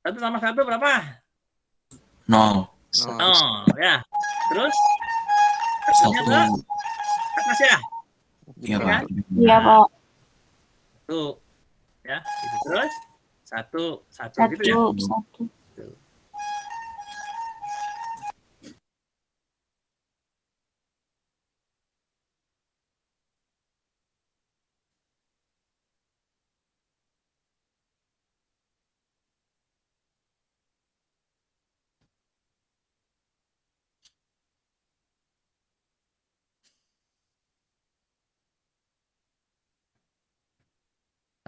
1 tambah 1 berapa? 0. Oh, ya. Terus? 1-nya 1. ke atas ya? Iya, Ini Pak. kan? Iya, Pak. 1. Ya, gitu. Terus? 1, 1 gitu ya? 1. Tuh.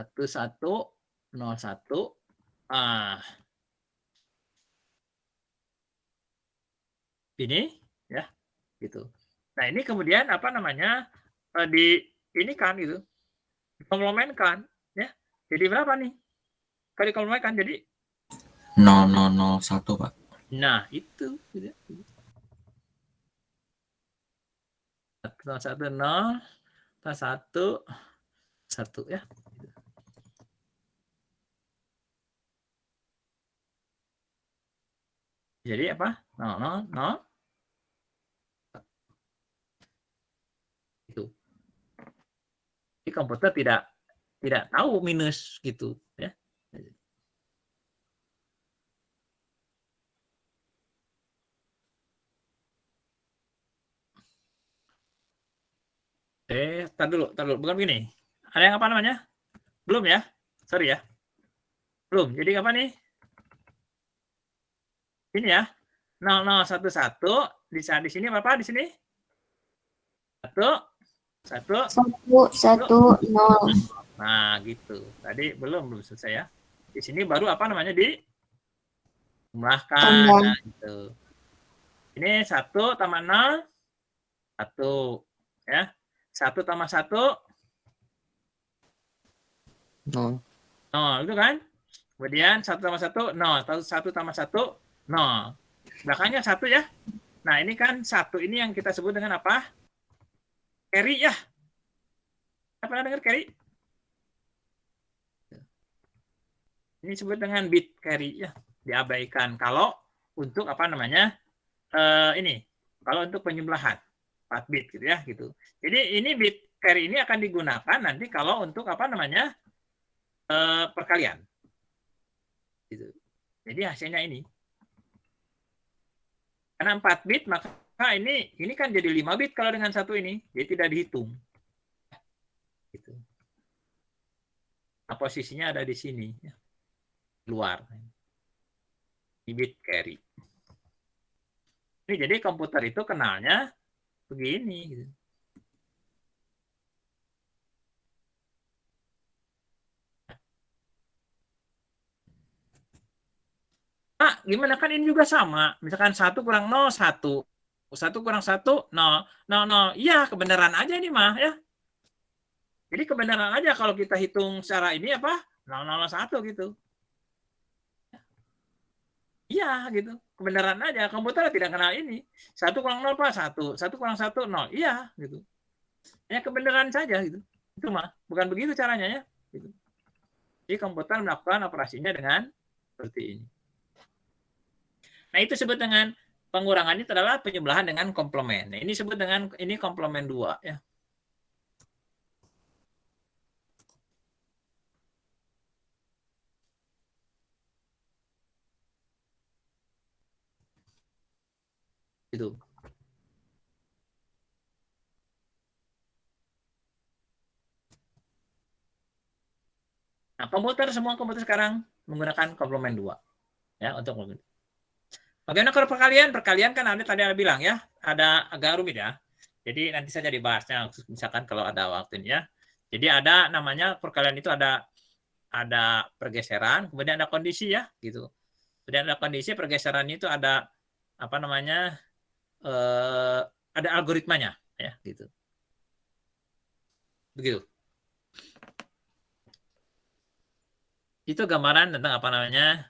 Satu satu 01. Ini ya gitu. Nah ini kemudian apa namanya di ini kan gitu dikomplemenkan ya. Jadi berapa nih? Kalau dikomplemenkan jadi 0001, Pak. nah itu gitu. 1 0 1 1 ya. Jadi apa? 0 0 0 itu. Jadi komputer tidak tahu minus gitu ya. Tar dulu, bukan gini. Ada yang apa namanya? Belum ya? Sorry ya. Belum. Jadi apa nih? Ini ya. 0011 di sini berapa di sini? 1 1 1 1 0. Nah, gitu. Tadi belum selesai ya. Di sini baru apa namanya dijumlahkan. Nah, gitu. Ini 1 tambah 0 1 ya. 1 tambah 1 0. 0 itu kan? Kemudian 1 tambah 1 0, 1 tambah 1 0. Belakangnya 1 ya. Nah, ini kan 1 ini yang kita sebut dengan apa? Carry ya. Pernah dengar carry? Ini disebut dengan bit carry ya, diabaikan kalau untuk apa namanya ini kalau untuk penjumlahan 4 bit gitu ya gitu. Jadi ini bit carry ini akan digunakan nanti kalau untuk apa namanya perkalian. Gitu. Jadi hasilnya ini karena 4 bit maka ini kan jadi 5 bit kalau dengan 1 ini, jadi tidak dihitung. Gitu. Nah, posisinya ada di sini ya. Luar. Di bit carry. Ini jadi komputer itu kenalnya begini gitu. Nah, gimana kan ini juga sama. Misalkan 1 kurang 0 1. 1 kurang 1 0. 0 0. Iya, kebenaran aja ini mah ya. Jadi kebenaran aja kalau kita hitung secara ini apa? 0 0 1 gitu. Iya gitu. Kebenaran aja. Komputer tidak kenal ini. 1 kurang 0 apa? 1. 1 kurang 1 0. Iya gitu. Ya kebenaran saja gitu. Itu mah. Bukan begitu caranya ya. Gitu. Jadi komputer melakukan operasinya dengan seperti ini. Nah, itu disebut dengan pengurangan itu adalah penjumlahan dengan komplement. Nah, ini disebut dengan ini komplement 2 ya. Itu. Nah, semua komputer sekarang menggunakan komplement 2 ya untuk bagaimana kalau perkalian? Perkalian kan tadi ada bilang ya, ada agak rumit ya. Jadi nanti saja dibahasnya misalkan kalau ada waktunya. Jadi ada namanya perkalian itu ada pergeseran, kemudian ada kondisi ya gitu. Kemudian ada kondisi pergeseran itu ada apa namanya? Ada algoritmanya ya gitu. Begitu. Itu gambaran tentang apa namanya?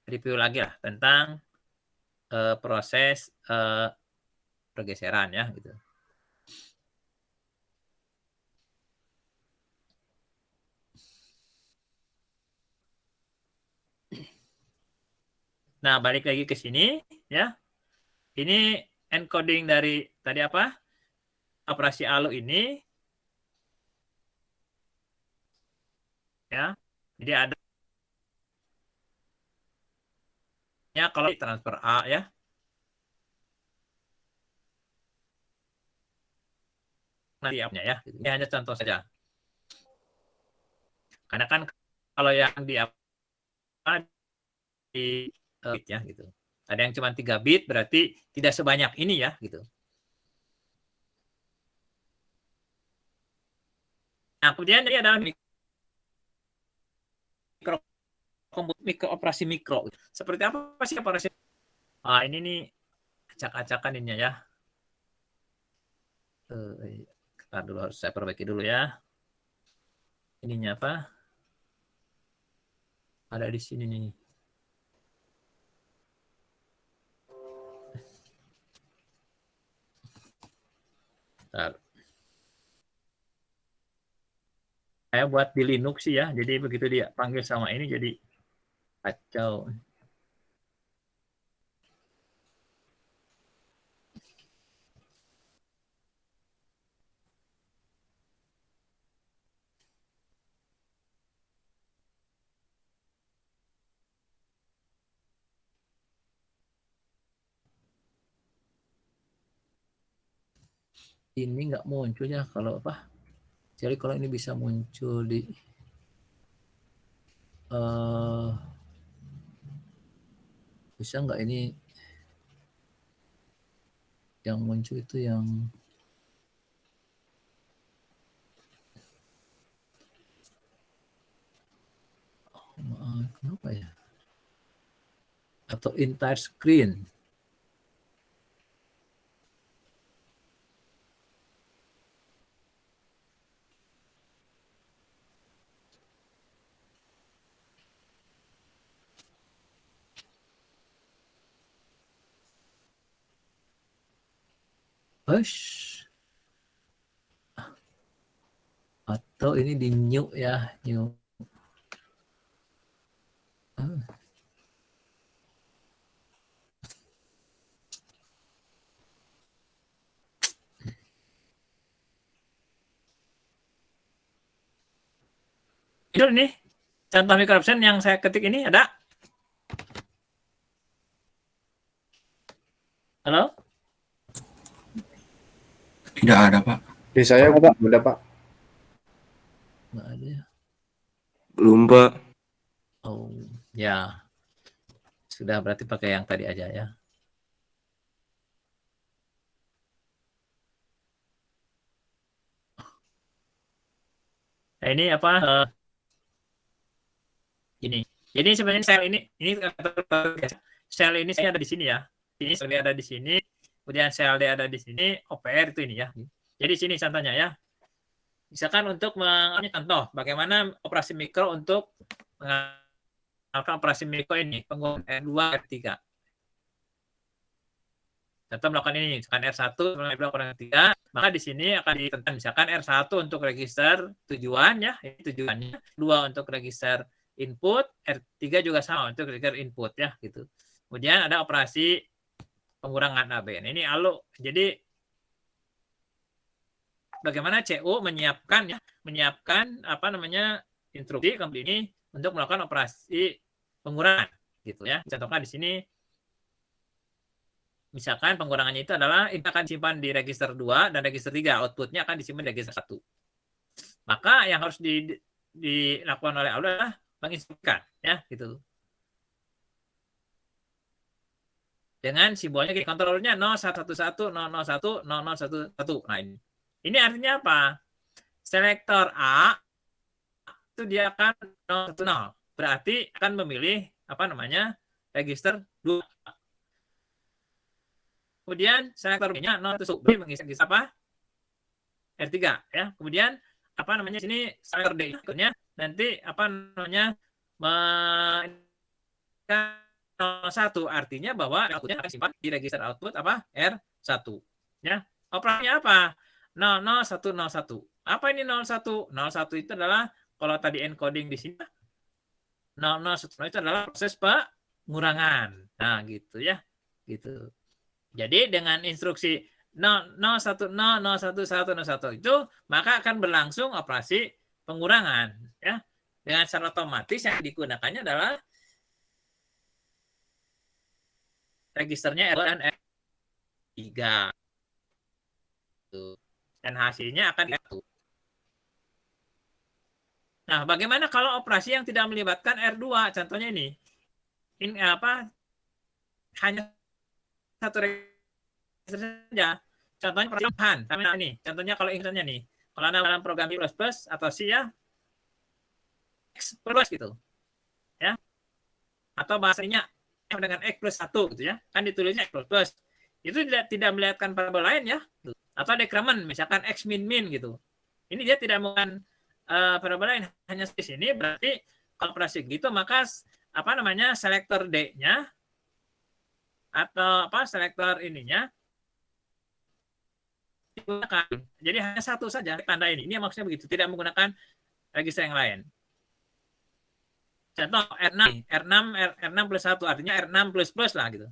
Review lagi lah tentang proses pergeseran ya gitu. Nah, balik lagi ke sini ya. Ini encoding dari tadi apa? Operasi ALU ini ya. Jadi ada ya kalau transfer A ya. Nanti apanya ya. Ini hanya contoh saja. Karena kan kalau yang di bit ya gitu. Ada yang cuma 3 bit berarti tidak sebanyak ini ya gitu. Nah, kemudian ini adalah mikro operasi mikro. Seperti apa sih operasi? Ah, ini nih acak-acakan ininya ya. Kita dulu harus saya perbaiki dulu ya. Ininya apa? Ada di sini nih. Bentar. Saya buat di Linux sih ya. Jadi begitu dia panggil sama ini jadi kacau. Ini nggak munculnya kalau apa? Jadi kalau ini bisa muncul di bisa nggak ini yang muncul itu yang kenapa ya? Atau entire screen? Hush. Atau ini di new ya, new. Ini contoh micro option yang saya ketik ini ada? Halo? Tidak ada, Pak. Di saya Pak, udah Pak. Nggak ada ya. Belum Pak. Oh, ya. Sudah berarti pakai yang tadi aja ya. Nah, ini apa? Ini. Jadi sebenarnya sel ini sel ini saya ada di sini ya. Ini sel ada di sini, kemudian sel D ada di sini, OPR itu ini ya. Jadi sini contohnya ya. Misalkan untuk contoh bagaimana operasi mikro untuk melakukan operasi mikro ini, penggunaan R2, R3. Contoh melakukan ini, misalkan R1, melakukan R3, maka di sini akan ditentukan misalkan R1 untuk register tujuan ya, ini tujuannya, 2 untuk register input, R3 juga sama untuk register input ya gitu. Kemudian ada operasi pengurangan AB. Ini ALU. Jadi bagaimana CU menyiapkan apa namanya instruksi kemudian ini untuk melakukan operasi pengurangan gitu ya. Contohkan di sini misalkan pengurangannya itu adalah ini akan disimpan di register 2 dan register 3, outputnya akan disimpan di register 1. Maka yang harus dilakukan oleh ALU adalah menginstruksikan ya gitu. Dengan simbolnya gini, kontrolnya 0111, 001, 0011. Nah ini. Ini artinya apa? Selektor A itu dia akan 010. Berarti akan memilih apa namanya? Register 2. Kemudian selektor B-nya 01 B mengisi apa? R3 ya. Kemudian apa namanya sini selektor D-nya nanti apa namanya 01 artinya bahwa outputnya akan simpan di register output apa? R1 ya. Operasinya apa? 00101. Apa ini 01? 01 itu adalah kalau tadi encoding di sini 001 itu adalah proses pengurangan. Nah, gitu ya. Gitu. Jadi dengan instruksi 010 011 itu maka akan berlangsung operasi pengurangan ya. Dengan secara otomatis yang digunakannya adalah registernya R2 dan R3. Dan hasilnya akan R1. Nah, bagaimana kalau operasi yang tidak melibatkan R2? Contohnya ini. Ini apa? Hanya satu register saja. Contohnya percobaan. Ini. Contohnya kalau ingatnya nih. Kalau dalam program C++ atau C ya, X plus gitu. Ya. Atau bahasanya dengan X plus 1 gitu ya. Kan ditulisnya X plus. Itu tidak melihatkan variabel lain ya. Atau decrement, misalkan X min min gitu. Ini dia tidak menggunakan variabel lain, hanya di sini berarti kalau operasi gitu maka apa namanya selektor D-nya atau apa selektor ininya digunakan. Jadi hanya satu saja tanda ini. Ini maksudnya begitu, tidak menggunakan register yang lain. Contoh R6 plus 1 artinya R6 plus plus lah gitu.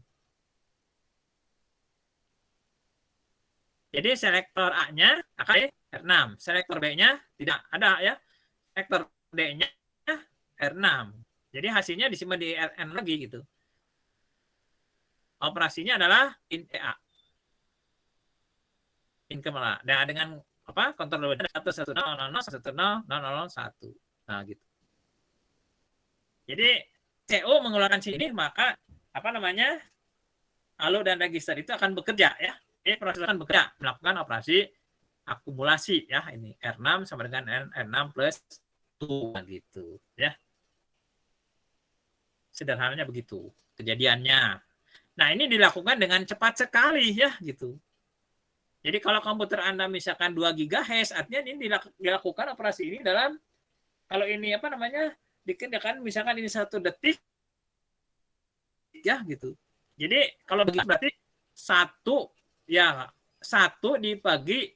Jadi selektor A-nya akan R6, selektor B-nya tidak ada ya. Selektor D-nya R6. Jadi hasilnya disimpan di Rn lagi gitu. Operasinya adalah int A. Income dan dengan apa? Kontrol 11000 1100001. Nah, gitu. Jadi CO mengeluarkan sini maka apa namanya? Halo dan register itu akan bekerja ya. Ini proses akan bekerja melakukan operasi akumulasi ya, ini R6 sama dengan R6 plus 2 gitu ya. Sederhananya begitu kejadiannya. Nah, ini dilakukan dengan cepat sekali ya gitu. Jadi kalau komputer Anda misalkan 2 GHz, artinya ini dilakukan operasi ini dalam kalau ini apa namanya? Dikerjakan misalkan ini 1 detik ya gitu. Jadi kalau begitu berarti 1 dibagi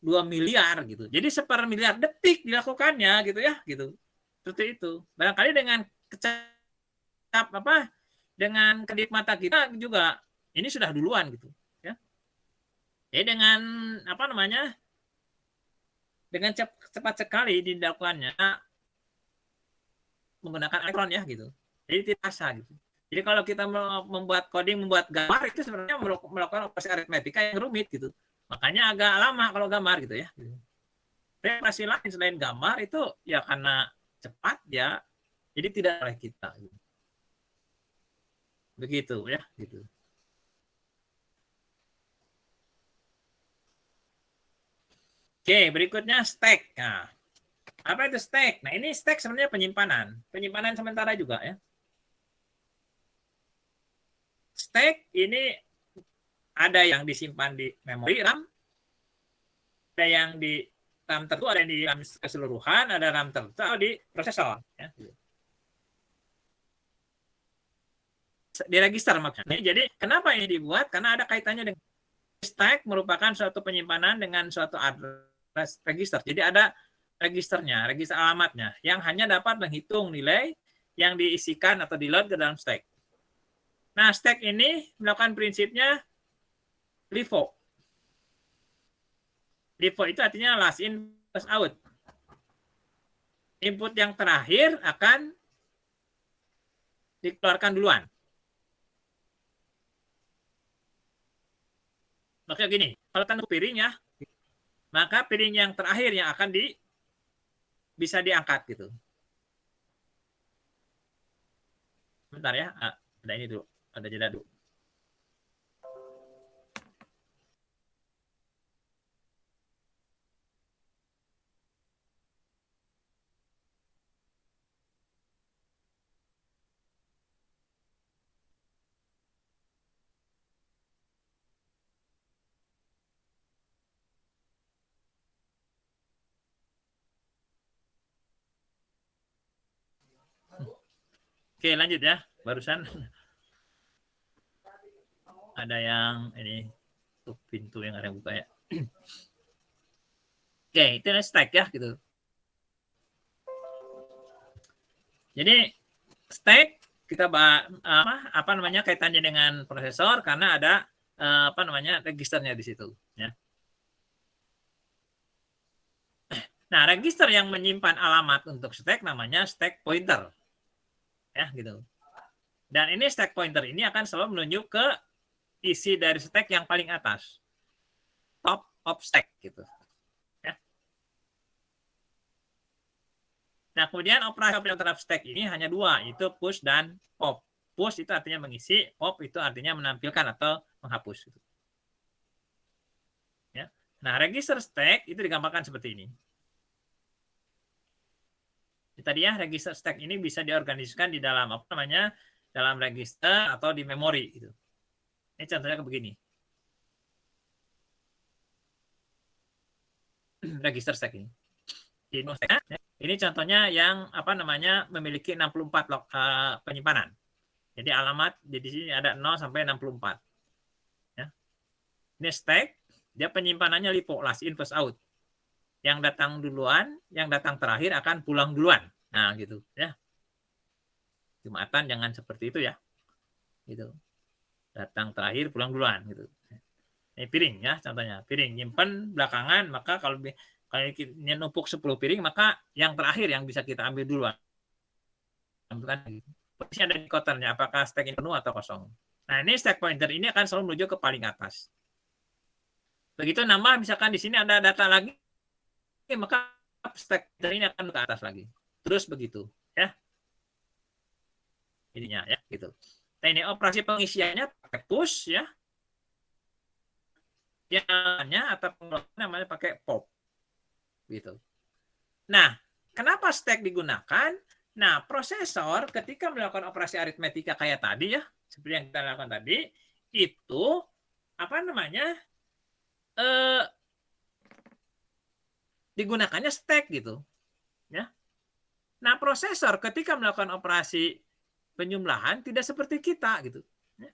2 miliar gitu. Jadi 1/miliar detik dilakukannya gitu ya gitu. Seperti itu. Barangkali dengan dengan kedip mata kita juga ini sudah duluan gitu ya. Jadi dengan apa namanya? Dengan cepat sekali dilakukannya menggunakan elektron ya gitu. Jadi tidak terasa gitu. Jadi kalau kita membuat coding, membuat gambar itu sebenarnya melakukan operasi aritmetika yang rumit gitu. Makanya agak lama kalau gambar gitu ya. Tapi operasi lain selain gambar itu ya karena cepat ya, jadi tidak oleh kita. Begitu ya, gitu. Oke, berikutnya stack. Nah, apa itu stack? Nah, ini stack sebenarnya penyimpanan sementara juga ya. Stack ini ada yang disimpan di memori RAM, ada yang di RAM tertentu, ada yang di RAM keseluruhan, ada RAM tertentu di prosesor. Ya. Di register maksudnya. Jadi kenapa ini dibuat? Karena ada kaitannya dengan stack merupakan suatu penyimpanan dengan suatu address register. Jadi ada registernya, register alamatnya yang hanya dapat menghitung nilai yang diisikan atau di-load ke dalam stack. Nah, stack ini melakukan prinsipnya LIFO. LIFO itu artinya last in, first out. Input yang terakhir akan dikeluarkan duluan. Makanya gini, kalau tanduk piring ya, maka piring yang terakhir yang akan bisa diangkat gitu. Bentar ya, ada ini dulu, ada jeda dulu. Oke, lanjut ya. Barusan ada yang ini tuh pintu yang ada yang buka ya. Oke, itu stack ya gitu. Jadi stack kita apa namanya kaitannya dengan prosesor karena ada apa namanya registernya di situ ya. Nah, register yang menyimpan alamat untuk stack namanya stack pointer. Ya, gitu. Dan ini stack pointer ini akan selalu menunjuk ke isi dari stack yang paling atas. Top of stack gitu. Ya. Nah, kemudian operasi terhadap stack ini hanya dua, itu push dan pop. Push itu artinya mengisi, pop itu artinya menampilkan atau menghapus. Gitu. Ya. Nah, register stack itu digambarkan seperti ini. Tadi ya, register stack ini bisa diorganisasikan di dalam apa namanya, dalam register atau di memori. Gitu. Ini contohnya begini. Register stack ini. Ini contohnya yang apa namanya memiliki 64 penyimpanan. Jadi alamat di sini ada 0 sampai 64. Ya. Ini stack, dia penyimpanannya LIFO, last in first out. Yang datang duluan, yang datang terakhir akan pulang duluan. Nah, gitu ya. Jumatan jangan seperti itu ya. Gitu. Datang terakhir, pulang duluan gitu. Ini piring ya contohnya. Piring nyimpen belakangan, maka kalau kita numpuk 10 piring, maka yang terakhir yang bisa kita ambil duluan. Bukan gitu. Posisi ada di kotornya, apakah stack ini penuh atau kosong. Nah, ini stack pointer ini akan selalu menuju ke paling atas. Begitu nambah, misalkan di sini ada data lagi, maka stack pointer ini akan ke atas lagi. Terus begitu, ya. Ininya ya, gitu. Nah, ini operasi pengisiannya pakai push ya. Yang atau pengelolaan namanya pakai pop. Gitu. Nah, kenapa stack digunakan? Nah, prosesor ketika melakukan operasi aritmetika kayak tadi ya, seperti yang kita lakukan tadi, itu apa namanya? Digunakannya stack gitu. Ya. Nah, prosesor ketika melakukan operasi penjumlahan tidak seperti kita gitu. Ya.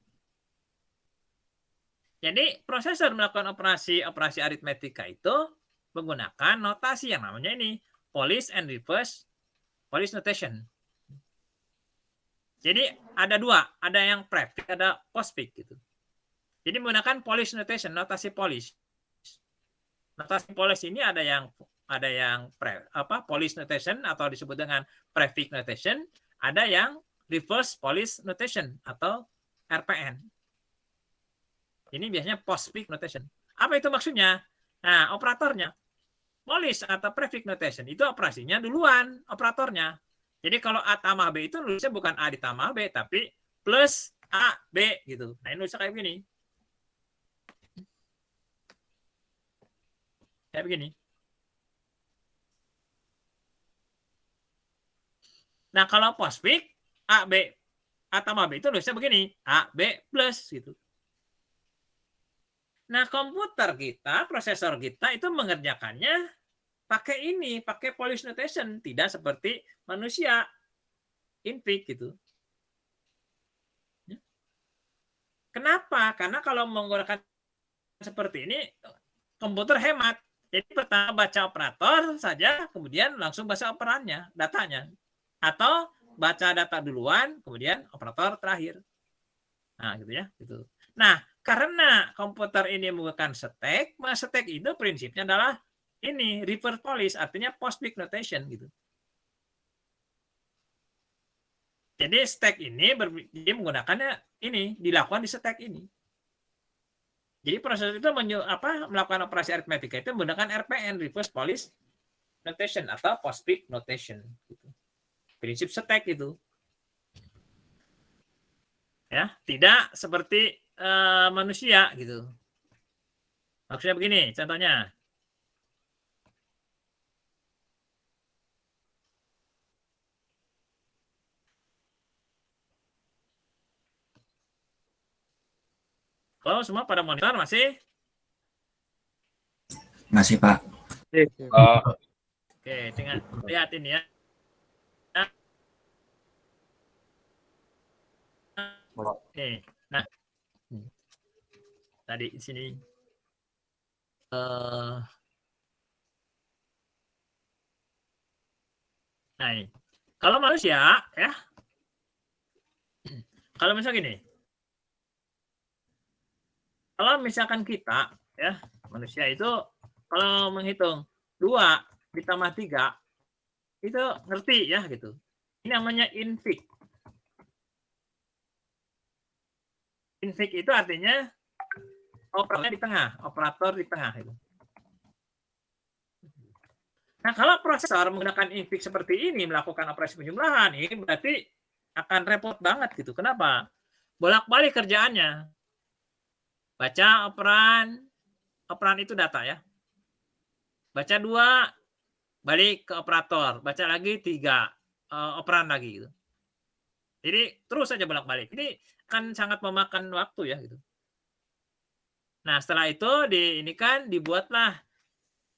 Jadi, prosesor melakukan operasi aritmetika itu menggunakan notasi yang namanya ini polish and reverse polish notation. Jadi ada dua, ada yang prefix, ada postfix gitu. Jadi menggunakan polish notation, notasi polish. Notasi polish ini ada yang polish notation atau disebut dengan prefix notation, ada yang reverse polish notation atau RPN. Ini biasanya postfix notation. Apa itu maksudnya? Nah, operatornya polish atau prefix notation itu operasinya duluan operatornya. Jadi kalau A tambah B itu nulisnya bukan A ditambah B, tapi plus A, B gitu. Nah, ini nulisnya kayak begini. Kayak begini. Nah, kalau postfix, A, B, A tambah B itu nulisnya begini. A, B plus gitu. Nah, komputer kita, prosesor kita itu mengerjakannya pakai ini, pakai polish notation, tidak seperti manusia infix gitu. Kenapa? Karena kalau menggunakan seperti ini, komputer hemat. Jadi pertama baca operator saja, kemudian langsung baca operannya, datanya. Atau baca data duluan, kemudian operator terakhir. Nah, gitu ya. Gitu. Nah, karena komputer ini menggunakan stack, maka stack itu prinsipnya adalah ini reverse polish, artinya postfix notation gitu. Jadi stack ini dia menggunakannya ini dilakukan di stack ini. Jadi proses itu melakukan operasi aritmetika itu menggunakan RPN, reverse polish notation atau postfix notation. Gitu. Prinsip stack itu. Ya, tidak seperti manusia gitu. Maksudnya begini, contohnya. Kalau semua pada monitor masih? Masih, Pak. Oke, tinggal lihat ini ya. Oke, nah tadi di sini nah ini. Kalau manusia ya Kalau misalnya gini, kalau misalkan kita ya manusia itu kalau menghitung 2 ditambah 3 itu ngerti ya gitu. Ini namanya infix. Infix itu artinya operator di tengah itu. Nah, kalau prosesor menggunakan infix seperti ini melakukan operasi penjumlahan, ini berarti akan repot banget gitu. Kenapa? Bolak-balik kerjaannya. Baca operan itu data ya. Baca 2, balik ke operator. Baca lagi 3, operan lagi gitu. Jadi terus saja bolak-balik. Ini kan sangat memakan waktu ya gitu. Nah, setelah itu ini kan dibuatlah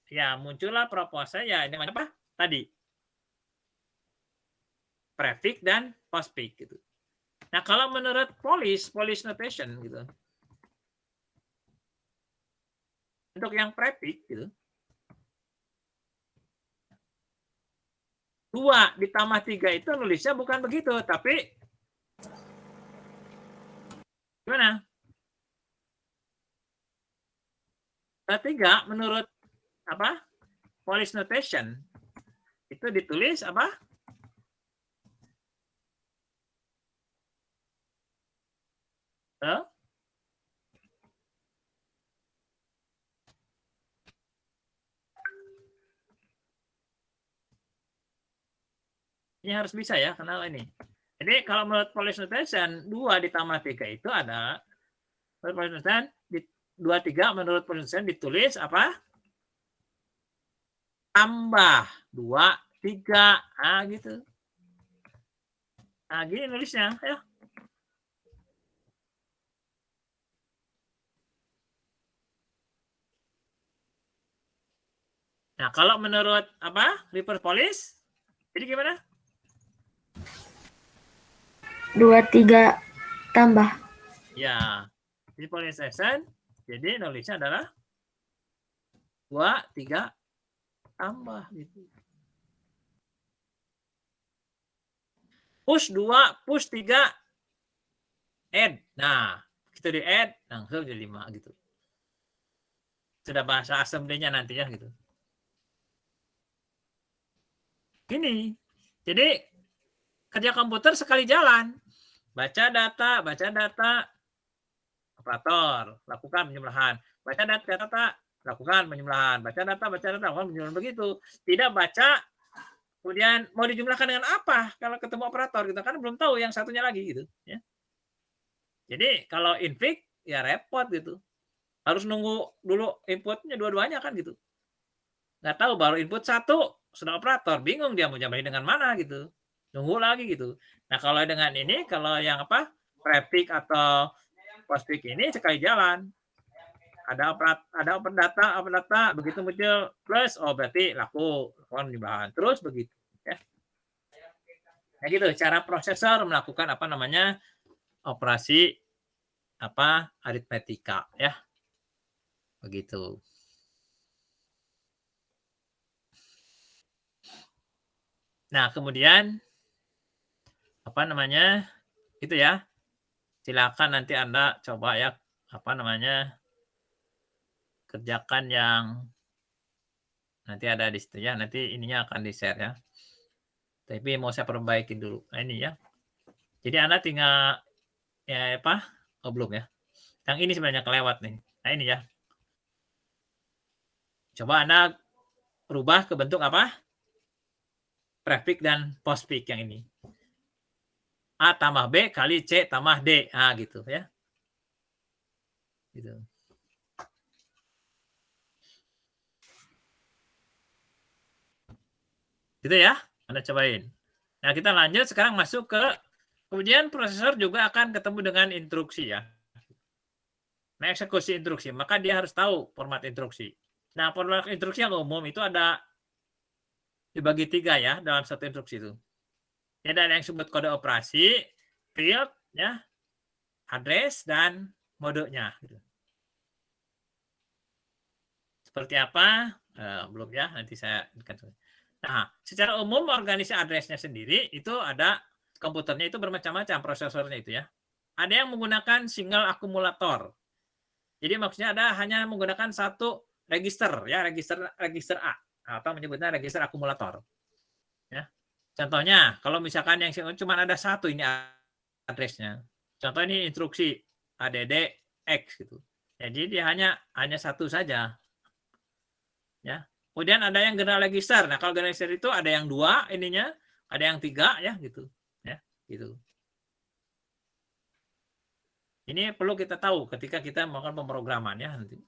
ya muncullah proposal ya ini apa? Tadi. Prefix dan postfix gitu. Nah, kalau menurut Polish notation gitu. Untuk yang prefix gitu. 2 ditambah 3 itu nulisnya bukan begitu, tapi gimana? 3 menurut apa? Polish notation itu ditulis apa? Ini harus bisa ya, kenal ini. Jadi kalau menurut Polish notation 2 ditambah 3 itu ada menurut Polish notation 23 menurut Polish notation ditulis apa? Tambah 2 3 gitu. Nah, gini nulisnya ya. Nah, kalau menurut apa? Reverse Polish jadi gimana? 2, 3 tambah. Ya, di Polish notation jadi nulisnya adalah 2 3 tambah gitu. Push 2, push 3 add. Nah, kita di add langsung jadi 5 gitu. Sudah bahasa assembly-nya nanti ya gitu. Gini. Jadi kerja komputer sekali jalan. Baca data, operator, lakukan penjumlahan. Baca data, lakukan penjumlahan. Baca data, lakukan penjumlahan begitu. Tidak baca, kemudian mau dijumlahkan dengan apa? Kalau ketemu operator, kita kan belum tahu yang satunya lagi gitu. Ya. Jadi kalau infix, ya repot gitu. Harus nunggu dulu inputnya dua-duanya kan gitu. Nggak tahu baru input 1, sudah operator. Bingung dia mau jumlahin dengan mana gitu. Nunggu lagi gitu. Nah kalau dengan ini, kalau yang apa? Prefix atau postfix ini sekali jalan. Ada open data, begitu muncul plus, oh berarti lakukan penjumlahan. Terus begitu. Ya. Nah gitu, cara prosesor melakukan apa namanya operasi apa aritmetika ya. Begitu. Nah, kemudian apa namanya? Itu ya. Silakan nanti Anda coba ya apa namanya? Kerjakan yang nanti ada di situ ya. Nanti ininya akan di-share ya. Tapi mau saya perbaiki dulu. Nah, ini ya. Jadi Anda tinggal ya apa? Oh, belum ya. Yang ini sebenarnya kelewat nih. Nah, ini ya. Coba Anda rubah ke bentuk apa? Prefix dan postfix yang ini. A tambah B kali C tambah D. Ah, gitu ya. Gitu. Gitu ya. Anda cobain. Nah, kita lanjut sekarang masuk ke kemudian prosesor juga akan ketemu dengan instruksi ya. Nah, eksekusi instruksi, maka dia harus tahu format instruksi. Nah, format instruksi yang umum itu ada dibagi 3 ya dalam satu instruksi itu. Ada yang disebut kode operasi, field, ya, address, dan modenya. Gitu. Seperti apa? Belum ya, nanti saya. Nah, secara umum organisasi address-nya sendiri itu ada komputernya itu bermacam-macam prosesornya itu ya. ada yang menggunakan single akumulator. Jadi maksudnya ada hanya menggunakan satu register ya, register A atau menyebutnya register akumulator. Ya. Contohnya kalau misalkan yang cuma ada satu ini address-nya. Contoh ini instruksi ADD X gitu. Jadi dia hanya satu saja. Ya. Kemudian ada yang general register. Nah, kalau general register itu ada yang 2 ininya, ada yang 3 ya gitu. Ya, gitu. Ini perlu kita tahu ketika kita melakukan pemrograman ya nanti.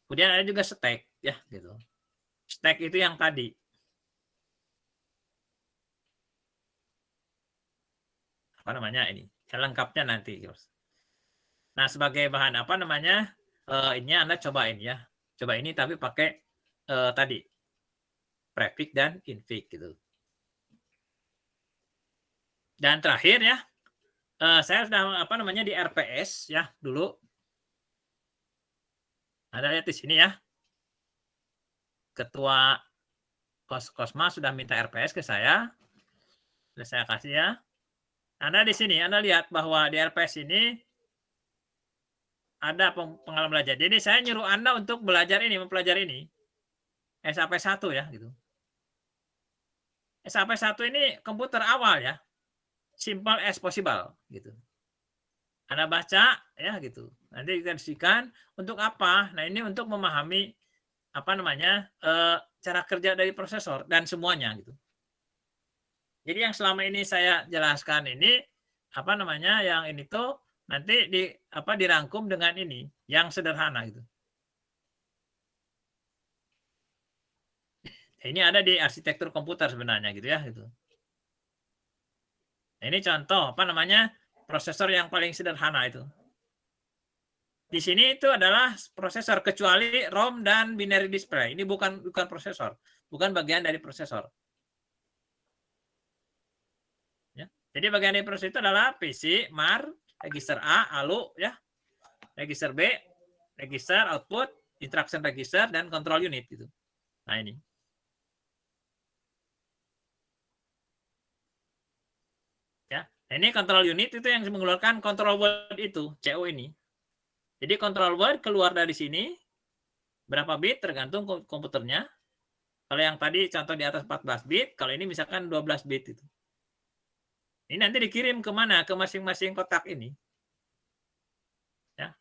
Kemudian ada juga stack ya gitu. Stack itu yang tadi. Apa namanya ini? Lengkapnya nanti. Nah, sebagai bahan apa namanya? Ini Anda cobain ya. Coba ini tapi pakai tadi prefix dan infix gitu. Dan terakhir ya, saya sudah apa namanya di RPS ya dulu. Anda lihat di sini ya. Ketua Kosma sudah minta RPS ke saya. Sudah saya kasih ya. Anda di sini, Anda lihat bahwa di RPS ini ada pengalaman belajar. Jadi saya nyuruh Anda untuk belajar ini, mempelajari ini. SAP1 ya gitu. SAP1 ini komputer awal ya. Simple as possible gitu. Anda baca ya gitu. Nanti kita diskusikan untuk apa? Nah, ini untuk memahami apa namanya? Cara kerja dari prosesor dan semuanya gitu. Jadi yang selama ini saya jelaskan ini apa namanya? Yang ini tuh nanti dirangkum dengan ini yang sederhana gitu. Ini ada di arsitektur komputer sebenarnya gitu ya gitu. Nah, ini contoh apa namanya? Prosesor yang paling sederhana itu. Di sini itu adalah prosesor kecuali ROM dan binary display. Ini bukan prosesor, bukan bagian dari prosesor. Ya. Jadi bagian dari prosesor itu adalah PC, MAR, register A, ALU, ya, register B, register output, instruction register, dan control unit gitu. Nah ini. Ya, ini control unit itu yang mengeluarkan control word itu, CO ini. Jadi control word keluar dari sini berapa bit tergantung komputernya. Kalau yang tadi contoh di atas 14 bit, kalau ini misalkan 12 bit itu. Ini nanti dikirim ke mana? Ke masing-masing kotak ini. Ya.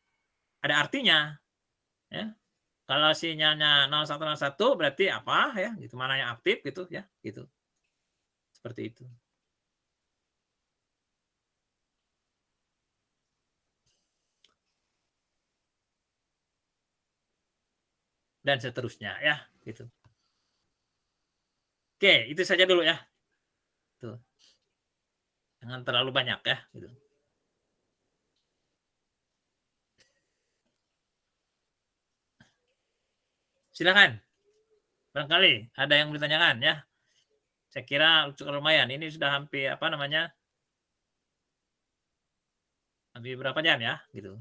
Ada artinya. Ya. Kalau sinyalnya 0101 berarti apa ya? Gitu, mana yang aktif gitu ya, gitu. Seperti itu. Dan seterusnya ya, gitu. Oke, itu saja dulu ya. Tuh. Jangan terlalu banyak ya, gitu. Silakan. Barangkali ada yang ditanyakan ya. Saya kira cukup lumayan. Ini sudah hampir apa namanya? Hampir berapa jam ya, gitu.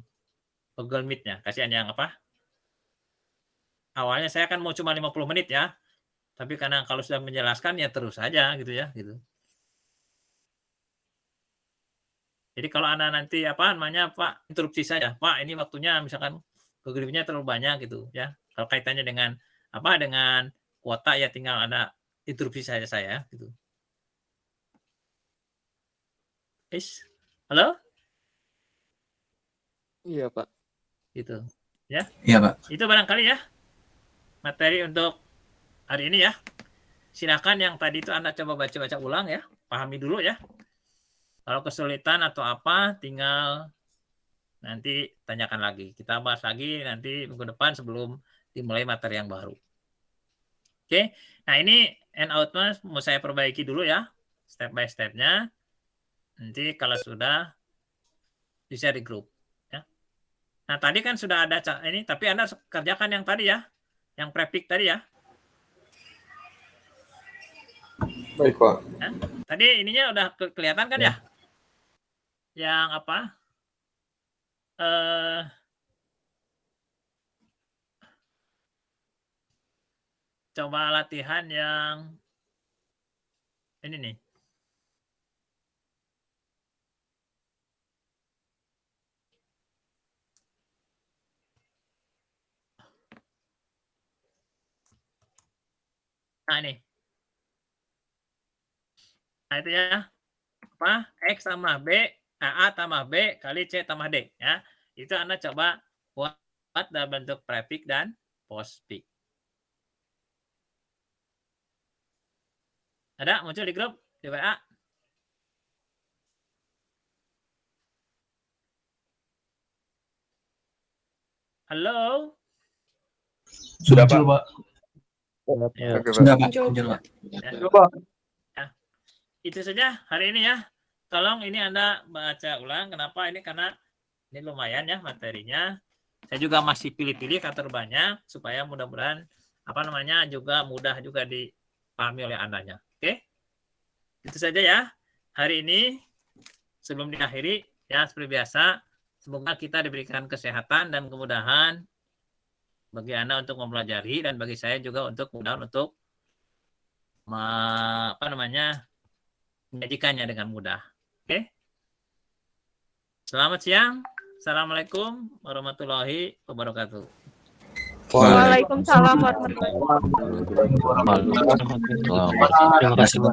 Google Meet-nya. Kasihan yang apa? Awalnya saya kan mau cuma 50 menit ya. Tapi karena kalau sudah menjelaskan ya terus saja gitu ya, gitu. Jadi kalau Anda nanti apa namanya Pak interupsi saja, Pak ini waktunya misalkan Google-nya terlalu banyak gitu ya. Kalau kaitannya dengan apa dengan kuota ya tinggal Anda interupsi saja saya gitu. Halo? Iya, Pak. Gitu. Ya. Iya, Pak. Itu barangkali ya materi untuk hari ini ya. Silakan yang tadi itu Anda coba baca-baca ulang ya, pahami dulu ya. Kalau kesulitan atau apa tinggal nanti tanyakan lagi. Kita bahas lagi nanti minggu depan sebelum dimulai materi yang baru. Oke, nah ini end outnya mau saya perbaiki dulu ya, step by stepnya. Nanti kalau sudah bisa di grup. Ya. Nah tadi kan sudah ada ini, tapi Anda kerjakan yang tadi ya, yang prefix tadi ya. Baik, Pak. Ya. Tadi ininya udah kelihatan kan ya? Yang apa? Coba latihan yang ini nih. Nah, ini. Nah, itu ya. Apa? X tambah B, A tambah B kali C tambah D. Ya. Itu Anda coba buat dalam bentuk prefix dan postfix. Ada muncul di grup di WA? Halo? Sudah, Pak. Ya. Oke, Pak. Sudah, Pak. Muncul. Muncul, Pak. Ya. Itu saja hari ini ya. Tolong ini Anda baca ulang. Kenapa ini? Karena ini lumayan ya materinya. Saya juga masih pilih-pilih kata banyak supaya mudah-mudahan juga mudah juga dipahami oleh Andanya. Oke? Itu saja ya. Hari ini sebelum diakhiri ya seperti biasa, semoga kita diberikan kesehatan dan kemudahan bagi Anda untuk mempelajari dan bagi saya juga untuk mudah untuk menyajikannya dengan mudah. Oke? Selamat siang. Assalamualaikum warahmatullahi wabarakatuh. Waalaikumsalam warahmatullahi wabarakatuh. Terima kasih, Pak.